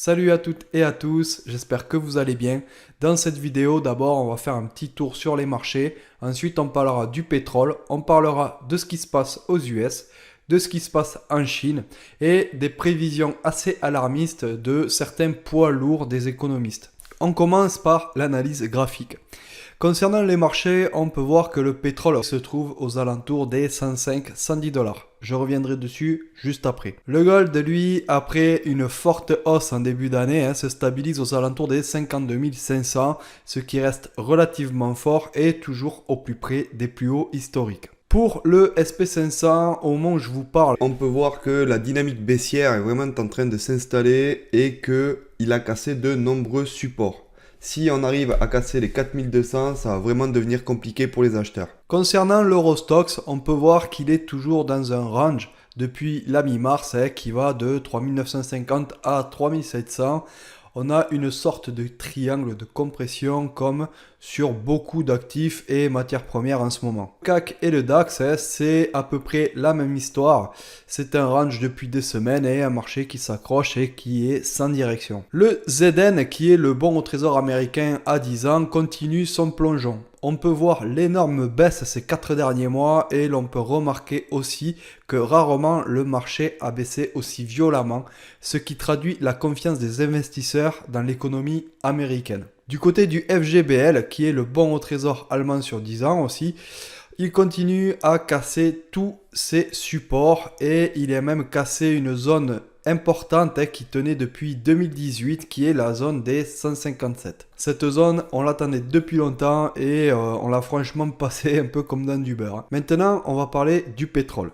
Salut à toutes et à tous, j'espère que vous allez bien. Dans cette vidéo, d'abord, on va faire un petit tour sur les marchés. Ensuite, on parlera du pétrole, on parlera de ce qui se passe aux US, de ce qui se passe en Chine et des prévisions assez alarmistes de certains poids lourds des économistes. On commence par l'analyse graphique. Concernant les marchés, on peut voir que le pétrole se trouve aux alentours des 105-110 dollars. Je reviendrai dessus juste après. Le gold, lui, après une forte hausse en début d'année, se stabilise aux alentours des 52 500, ce qui reste relativement fort et toujours au plus près des plus hauts historiques. Pour le SP500, au moment où je vous parle, on peut voir que la dynamique baissière est vraiment en train de s'installer et qu'il a cassé de nombreux supports. Si on arrive à casser les 4200, ça va vraiment devenir compliqué pour les acheteurs. Concernant l'Eurostoxx, on peut voir qu'il est toujours dans un range depuis la mi-mars qui va de 3950 à 3700. On a une sorte de triangle de compression comme sur beaucoup d'actifs et matières premières en ce moment. Le CAC et le DAX, c'est à peu près la même histoire. C'est un range depuis des semaines et un marché qui s'accroche et qui est sans direction. Le ZN, qui est le bon au trésor américain à 10 ans, continue son plongeon. On peut voir l'énorme baisse ces 4 derniers mois et l'on peut remarquer aussi que rarement le marché a baissé aussi violemment, ce qui traduit la confiance des investisseurs dans l'économie américaine. Du côté du FGBL, qui est le bon au trésor allemand sur 10 ans aussi, il continue à casser tous ses supports et il a même cassé une zone importante qui tenait depuis 2018, qui est la zone des 157. Cette zone, on l'attendait depuis longtemps et on l'a franchement passé un peu comme dans du beurre. Maintenant, on va parler du pétrole.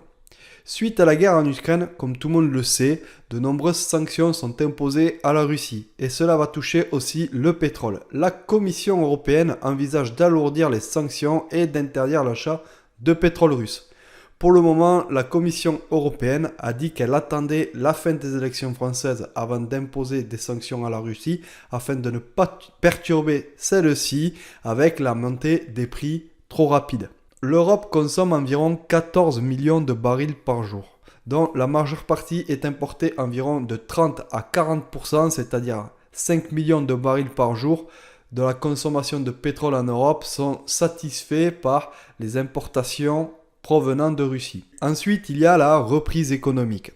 Suite à la guerre en Ukraine, comme tout le monde le sait, de nombreuses sanctions sont imposées à la Russie et cela va toucher aussi le pétrole. La Commission européenne envisage d'alourdir les sanctions et d'interdire l'achat de pétrole russe. Pour le moment, la Commission européenne a dit qu'elle attendait la fin des élections françaises avant d'imposer des sanctions à la Russie afin de ne pas perturber celle-ci avec la montée des prix trop rapide. L'Europe consomme environ 14 millions de barils par jour, dont la majeure partie est importée environ de 30 à 40%, c'est-à-dire 5 millions de barils par jour de la consommation de pétrole en Europe sont satisfaits par les importations provenant de Russie. Ensuite, il y a la reprise économique.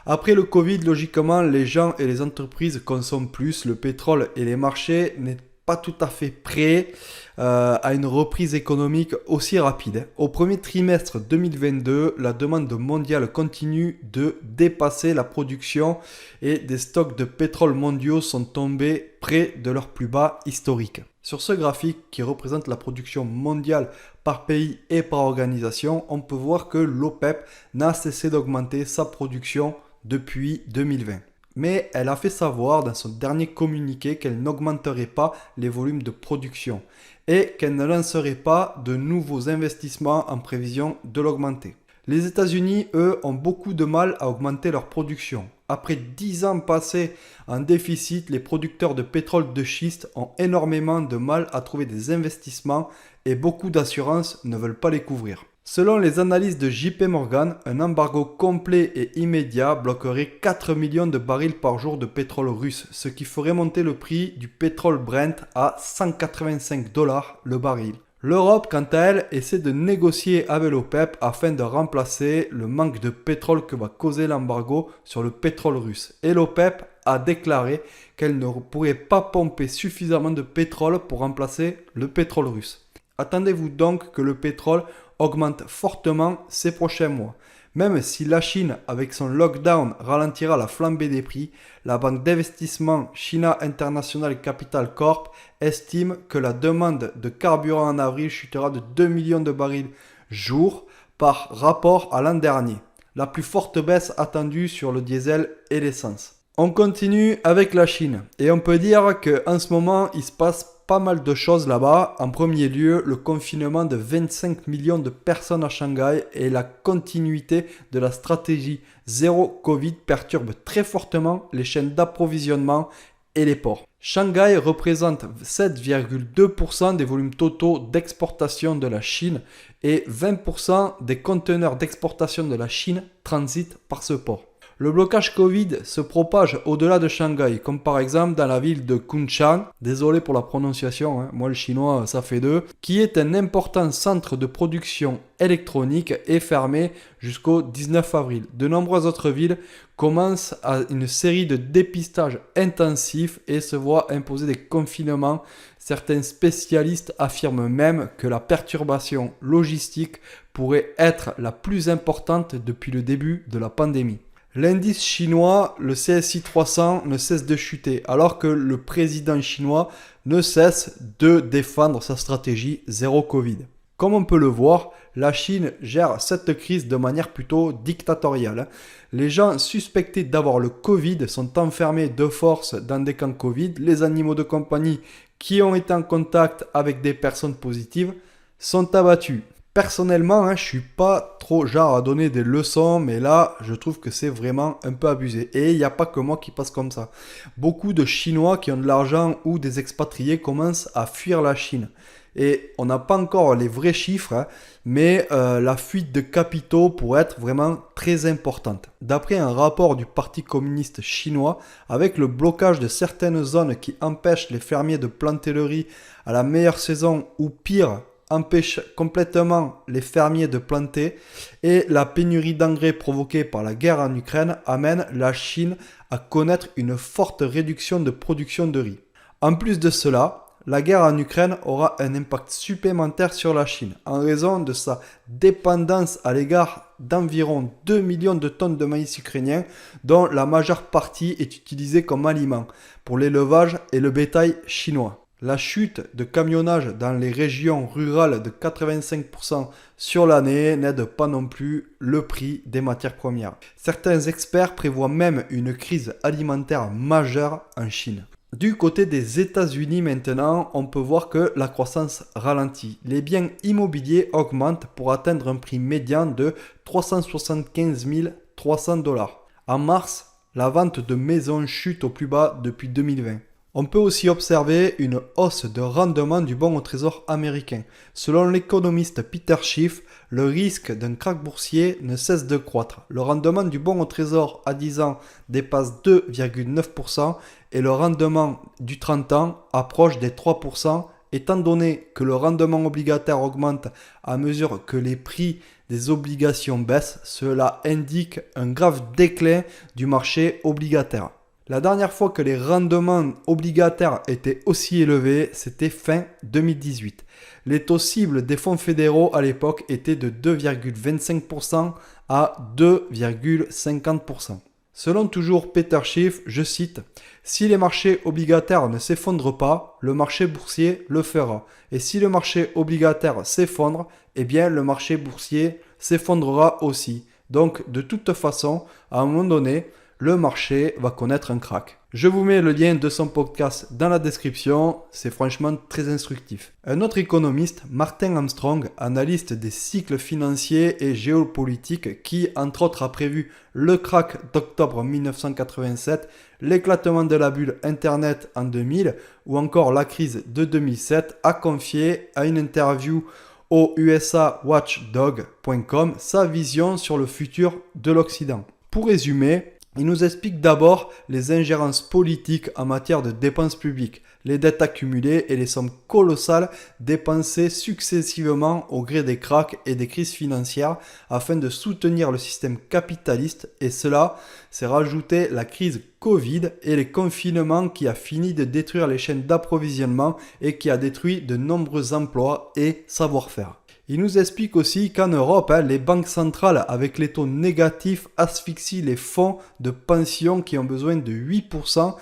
Après le Covid, logiquement, les gens et les entreprises consomment plus. Le pétrole et les marchés n'est pas tout à fait prêts à une reprise économique aussi rapide. Au premier trimestre 2022, la demande mondiale continue de dépasser la production et des stocks de pétrole mondiaux sont tombés près de leur plus bas historique. Sur ce graphique qui représente la production mondiale par pays et par organisation, on peut voir que l'OPEP n'a cessé d'augmenter sa production depuis 2020. Mais elle a fait savoir dans son dernier communiqué qu'elle n'augmenterait pas les volumes de production et qu'elle ne lancerait pas de nouveaux investissements en prévision de l'augmenter. Les États-Unis, eux, ont beaucoup de mal à augmenter leur production. Après 10 ans passés en déficit, les producteurs de pétrole de schiste ont énormément de mal à trouver des investissements et beaucoup d'assurances ne veulent pas les couvrir. Selon les analyses de JP Morgan, un embargo complet et immédiat bloquerait 4 millions de barils par jour de pétrole russe, ce qui ferait monter le prix du pétrole Brent à 185 dollars le baril. L'Europe, quant à elle, essaie de négocier avec l'OPEP afin de remplacer le manque de pétrole que va causer l'embargo sur le pétrole russe. Et l'OPEP a déclaré qu'elle ne pourrait pas pomper suffisamment de pétrole pour remplacer le pétrole russe. Attendez-vous donc que le pétrole augmente fortement ces prochains mois. Même si la Chine, avec son lockdown, ralentira la flambée des prix, la banque d'investissement China International Capital Corp estime que la demande de carburant en avril chutera de 2 millions de barils jour par rapport à l'an dernier. La plus forte baisse attendue sur le diesel et l'essence. On continue avec la Chine et on peut dire qu'en ce moment il se passe pas mal de choses là-bas. En premier lieu, le confinement de 25 millions de personnes à Shanghai et la continuité de la stratégie zéro Covid perturbe très fortement les chaînes d'approvisionnement et les ports. Shanghai représente 7,2% des volumes totaux d'exportation de la Chine et 20% des conteneurs d'exportation de la Chine transitent par ce port. Le blocage Covid se propage au-delà de Shanghai, comme par exemple dans la ville de Kunshan, désolé pour la prononciation, hein, moi le chinois ça fait deux, qui est un important centre de production électronique et fermé jusqu'au 19 avril. De nombreuses autres villes commencent à une série de dépistages intensifs et se voient imposer des confinements. Certains spécialistes affirment même que la perturbation logistique pourrait être la plus importante depuis le début de la pandémie. L'indice chinois, le CSI 300, ne cesse de chuter, alors que le président chinois ne cesse de défendre sa stratégie zéro Covid. Comme on peut le voir, la Chine gère cette crise de manière plutôt dictatoriale. Les gens suspectés d'avoir le Covid sont enfermés de force dans des camps Covid. Les animaux de compagnie qui ont été en contact avec des personnes positives sont abattus. Personnellement, je suis pas trop genre à donner des leçons, mais là, je trouve que c'est vraiment un peu abusé. Et il n'y a pas que moi qui passe comme ça. Beaucoup de Chinois qui ont de l'argent ou des expatriés commencent à fuir la Chine. Et on n'a pas encore les vrais chiffres, mais la fuite de capitaux pourrait être vraiment très importante. D'après un rapport du Parti communiste chinois, avec le blocage de certaines zones qui empêchent les fermiers de planter le riz à la meilleure saison ou pire, empêche complètement les fermiers de planter et la pénurie d'engrais provoquée par la guerre en Ukraine amène la Chine à connaître une forte réduction de production de riz. En plus de cela, la guerre en Ukraine aura un impact supplémentaire sur la Chine en raison de sa dépendance à l'égard d'environ 2 millions de tonnes de maïs ukrainien dont la majeure partie est utilisée comme aliment pour l'élevage et le bétail chinois. La chute de camionnage dans les régions rurales de 85% sur l'année n'aide pas non plus le prix des matières premières. Certains experts prévoient même une crise alimentaire majeure en Chine. Du côté des États-Unis maintenant, on peut voir que la croissance ralentit. Les biens immobiliers augmentent pour atteindre un prix médian de 375 300 $. En mars, la vente de maisons chute au plus bas depuis 2020. On peut aussi observer une hausse de rendement du bon au trésor américain. Selon l'économiste Peter Schiff, le risque d'un krach boursier ne cesse de croître. Le rendement du bon au trésor à 10 ans dépasse 2,9% et le rendement du 30 ans approche des 3%. Étant donné que le rendement obligataire augmente à mesure que les prix des obligations baissent, cela indique un grave déclin du marché obligataire. La dernière fois que les rendements obligataires étaient aussi élevés, c'était fin 2018. Les taux cibles des fonds fédéraux à l'époque étaient de 2,25% à 2,50%. Selon toujours Peter Schiff, je cite, « Si les marchés obligataires ne s'effondrent pas, le marché boursier le fera. Et si le marché obligataire s'effondre, eh bien le marché boursier s'effondrera aussi. Donc de toute façon, à un moment donné, le marché va connaître un krach. » Je vous mets le lien de son podcast dans la description, c'est franchement très instructif. Un autre économiste, Martin Armstrong, analyste des cycles financiers et géopolitiques qui, entre autres, a prévu le krach d'octobre 1987, l'éclatement de la bulle Internet en 2000 ou encore la crise de 2007, a confié à une interview au usawatchdog.com sa vision sur le futur de l'Occident. Pour résumer, il nous explique d'abord les ingérences politiques en matière de dépenses publiques, les dettes accumulées et les sommes colossales dépensées successivement au gré des krachs et des crises financières afin de soutenir le système capitaliste, et cela s'est rajouté la crise Covid et les confinements qui a fini de détruire les chaînes d'approvisionnement et qui a détruit de nombreux emplois et savoir-faire. Il nous explique aussi qu'en Europe, les banques centrales avec les taux négatifs asphyxient les fonds de pension qui ont besoin de 8%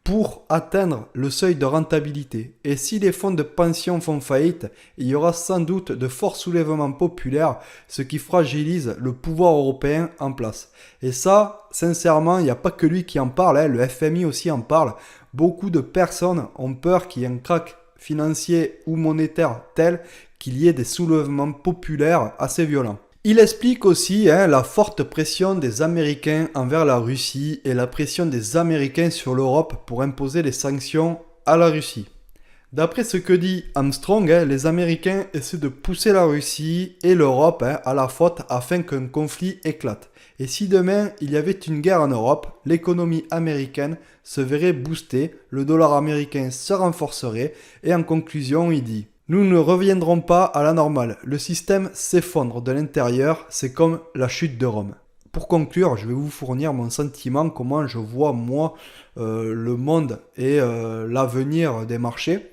pour atteindre le seuil de rentabilité. Et si les fonds de pension font faillite, il y aura sans doute de forts soulèvements populaires, ce qui fragilise le pouvoir européen en place. Et ça, sincèrement, il n'y a pas que lui qui en parle, le FMI aussi en parle. Beaucoup de personnes ont peur qu'il y ait un krach financier ou monétaire tel qu'il y ait des soulèvements populaires assez violents. Il explique aussi la forte pression des Américains envers la Russie et la pression des Américains sur l'Europe pour imposer les sanctions à la Russie. D'après ce que dit Armstrong, les Américains essaient de pousser la Russie et l'Europe à la faute afin qu'un conflit éclate. Et si demain il y avait une guerre en Europe, l'économie américaine se verrait boostée, le dollar américain se renforcerait, et en conclusion il dit: nous ne reviendrons pas à la normale, le système s'effondre de l'intérieur, c'est comme la chute de Rome. Pour conclure, je vais vous fournir mon sentiment, comment je vois moi le monde et l'avenir des marchés.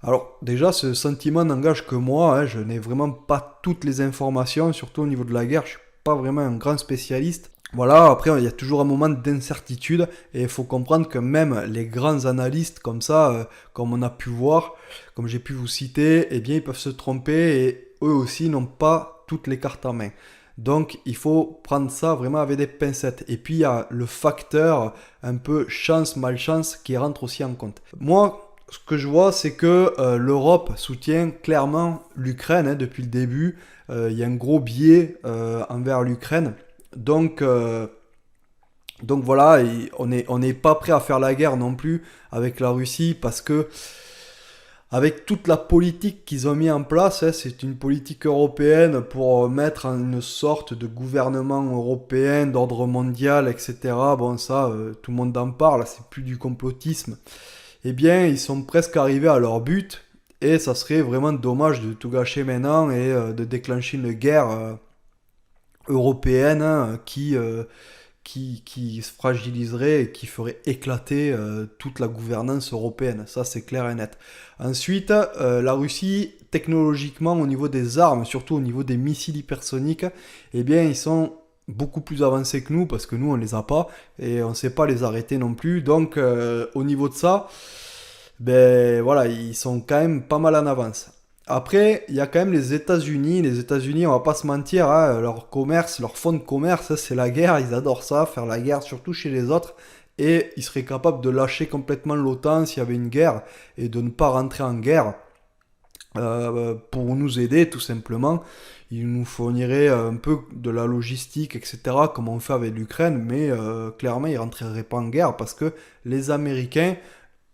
Alors déjà, ce sentiment n'engage que moi, hein, je n'ai vraiment pas toutes les informations, surtout au niveau de la guerre, je ne suis pas vraiment un grand spécialiste. Voilà, après il y a toujours un moment d'incertitude et il faut comprendre que même les grands analystes comme ça, comme on a pu voir, comme j'ai pu vous citer, eh bien ils peuvent se tromper et eux aussi n'ont pas toutes les cartes en main. Donc il faut prendre ça vraiment avec des pincettes. Et puis il y a le facteur un peu chance, malchance qui rentre aussi en compte. Moi, ce que je vois, c'est que l'Europe soutient clairement l'Ukraine, hein, depuis le début. Il y a un gros biais envers l'Ukraine. Donc, donc voilà, on n'est pas prêt à faire la guerre non plus avec la Russie parce que avec toute la politique qu'ils ont mis en place, hein, c'est une politique européenne pour mettre en une sorte de gouvernement européen d'ordre mondial, etc. Bon, ça, tout le monde en parle, c'est plus du complotisme. Eh bien, ils sont presque arrivés à leur but et ça serait vraiment dommage de tout gâcher maintenant et de déclencher une guerre européenne, hein, qui se fragiliserait et qui ferait éclater toute la gouvernance européenne. Ça, c'est clair et net. Ensuite, la Russie, technologiquement, au niveau des armes, surtout au niveau des missiles hypersoniques, eh bien, ils sont beaucoup plus avancés que nous parce que nous, on les a pas et on ne sait pas les arrêter non plus. Donc, au niveau de ça, ben voilà, ils sont quand même pas mal en avance. Après, il y a quand même les États-Unis. Les États-Unis, on va pas se mentir, hein, leur commerce, leur fonds de commerce, c'est la guerre. Ils adorent ça, faire la guerre, surtout chez les autres. Et ils seraient capables de lâcher complètement l'OTAN s'il y avait une guerre et de ne pas rentrer en guerre pour nous aider, tout simplement. Ils nous fourniraient un peu de la logistique, etc., comme on fait avec l'Ukraine, mais clairement, ils rentreraient pas en guerre parce que les Américains,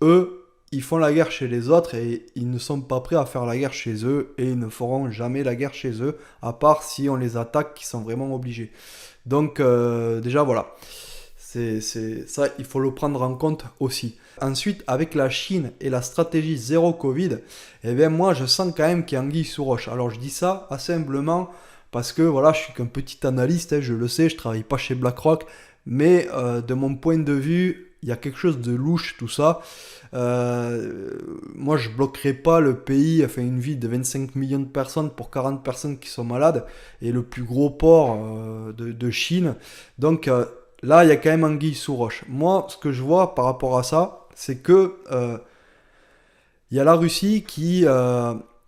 eux, ils font la guerre chez les autres et ils ne sont pas prêts à faire la guerre chez eux et ils ne feront jamais la guerre chez eux, à part si on les attaque, qui sont vraiment obligés. Donc déjà voilà, c'est ça, il faut le prendre en compte aussi. Ensuite, avec la Chine et la stratégie zéro Covid, eh bien moi je sens quand même qu'il y a anguille sous roche. Alors je dis ça assez humblement parce que voilà, je suis qu'un petit analyste, hein, je le sais, je travaille pas chez BlackRock, mais de mon point de vue, il y a quelque chose de louche tout ça. Moi je bloquerai pas le pays, enfin une ville de 25 millions de personnes pour 40 personnes qui sont malades et le plus gros port de Chine. Donc là il y a quand même anguille sous roche. Moi ce que je vois par rapport à ça, c'est que il y a la Russie qui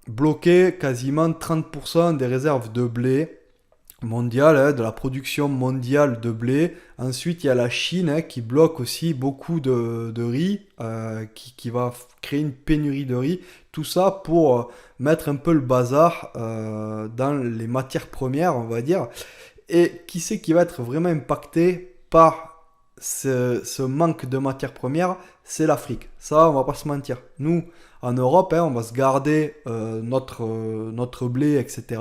bloquait quasiment 30% des réserves de blé mondiale, hein, de la production mondiale de blé. Ensuite, il y a la Chine, hein, qui bloque aussi beaucoup de riz, qui va créer une pénurie de riz. Tout ça pour mettre un peu le bazar dans les matières premières, on va dire. Et qui c'est qui va être vraiment impacté par ce manque de matières premières? C'est l'Afrique. Ça, on va pas se mentir. Nous, en Europe, hein, on va se garder notre blé, etc.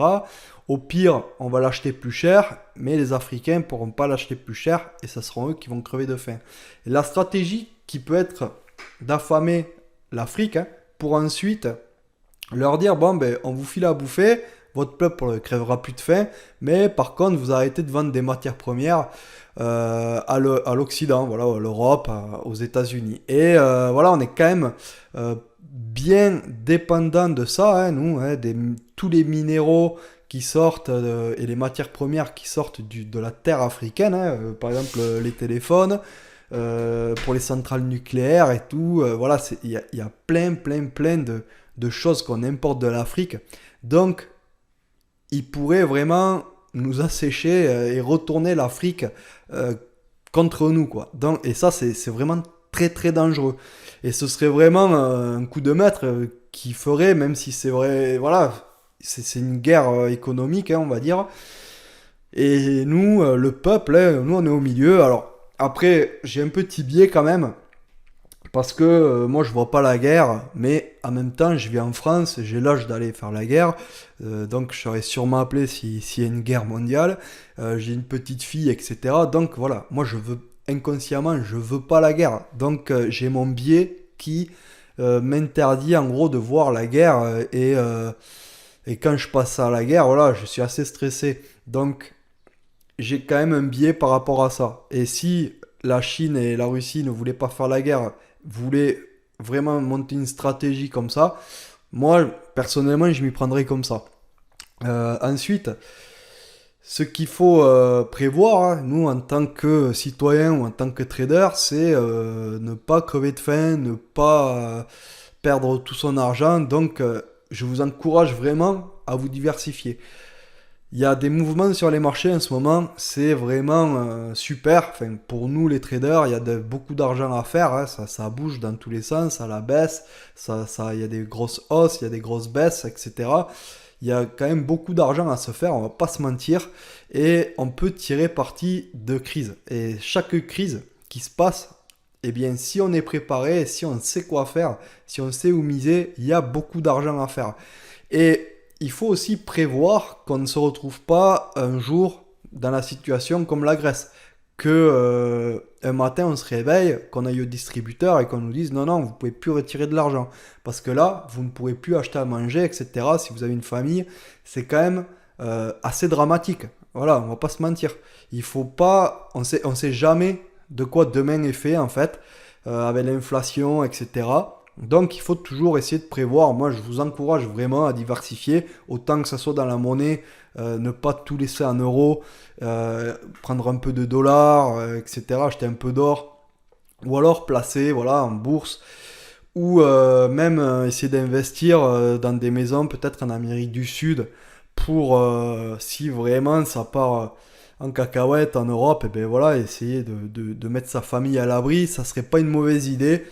Au pire, on va l'acheter plus cher, mais les Africains ne pourront pas l'acheter plus cher et ce seront eux qui vont crever de faim. Et la stratégie qui peut être d'affamer l'Afrique, hein, pour ensuite leur dire, bon, ben, on vous file à bouffer, votre peuple ne crèvera plus de faim, mais par contre, vous arrêtez de vendre des matières premières à l'Occident, voilà, à l'Europe, aux États-Unis. Et voilà, on est quand même bien dépendant de ça, hein, nous, hein, tous les minéraux qui sortent et les matières premières qui sortent de la terre africaine, hein, par exemple les téléphones, pour les centrales nucléaires et tout, voilà, il y a plein de choses qu'on importe de l'Afrique. Donc, ils pourraient vraiment nous assécher et retourner l'Afrique contre nous, quoi. Donc, et ça, c'est vraiment très très dangereux. Et ce serait vraiment un coup de maître qui ferait, même si c'est vrai, voilà, c'est une guerre économique, hein, on va dire. Et nous, le peuple, hein, nous on est au milieu. Alors après, j'ai un petit biais quand même, Parce que moi je vois pas la guerre, mais en même temps je vis en France, j'ai l'âge d'aller faire la guerre, donc je serais sûrement appelé s'il y a une guerre mondiale. J'ai une petite fille, etc. Donc voilà, moi je veux inconsciemment, je veux pas la guerre. Donc j'ai mon biais qui m'interdit en gros de voir la guerre et quand je passe à la guerre, voilà, je suis assez stressé. Donc j'ai quand même un biais par rapport à ça. Et si la Chine et la Russie ne voulaient pas faire la guerre, voulaient vraiment monter une stratégie comme ça, moi, personnellement, je m'y prendrais comme ça. Ensuite, ce qu'il faut prévoir, hein, nous, en tant que citoyen ou en tant que trader, c'est ne pas crever de faim, ne pas perdre tout son argent. Donc, je vous encourage vraiment à vous diversifier. Il y a des mouvements sur les marchés en ce moment, c'est vraiment super. Enfin, pour nous les traders, il y a beaucoup d'argent à faire, hein. Ça bouge dans tous les sens, à la baisse, il y a des grosses hausses, il y a des grosses baisses, etc. Il y a quand même beaucoup d'argent à se faire, on va pas se mentir, et on peut tirer parti de crises. Et chaque crise qui se passe, eh bien, si on est préparé, si on sait quoi faire, si on sait où miser, il y a beaucoup d'argent à faire. Et il faut aussi prévoir qu'on ne se retrouve pas un jour dans la situation comme la Grèce. Que un matin on se réveille, qu'on aille au distributeur et qu'on nous dise non, non, vous pouvez plus retirer de l'argent. Parce que là, vous ne pourrez plus acheter à manger, etc. Si vous avez une famille, c'est quand même assez dramatique. Voilà, on va pas se mentir. Il faut pas, on sait jamais de quoi demain est fait en fait, avec l'inflation, etc. Donc il faut toujours essayer de prévoir. Moi je vous encourage vraiment à diversifier, autant que ce soit dans la monnaie, ne pas tout laisser en euros, prendre un peu de dollars, etc. Acheter un peu d'or, ou alors placer voilà, en bourse, ou même essayer d'investir dans des maisons peut-être en Amérique du Sud, pour si vraiment ça part en cacahuète en Europe, et ben voilà, essayer de mettre sa famille à l'abri, ça serait pas une mauvaise idée.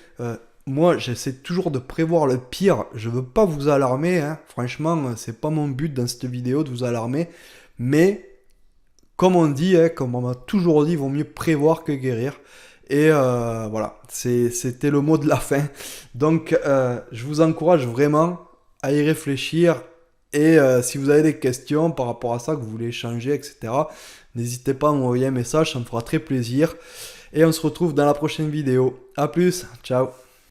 Moi, j'essaie toujours de prévoir le pire. Je veux pas vous alarmer, hein. Franchement, c'est pas mon but dans cette vidéo de vous alarmer. Mais, comme on dit, hein, comme on m'a toujours dit, il vaut mieux prévoir que guérir. Et voilà, c'était le mot de la fin. Donc, je vous encourage vraiment à y réfléchir. Et si vous avez des questions par rapport à ça, que vous voulez changer, etc., n'hésitez pas à m'envoyer un message, ça me fera très plaisir. Et on se retrouve dans la prochaine vidéo. A plus, ciao.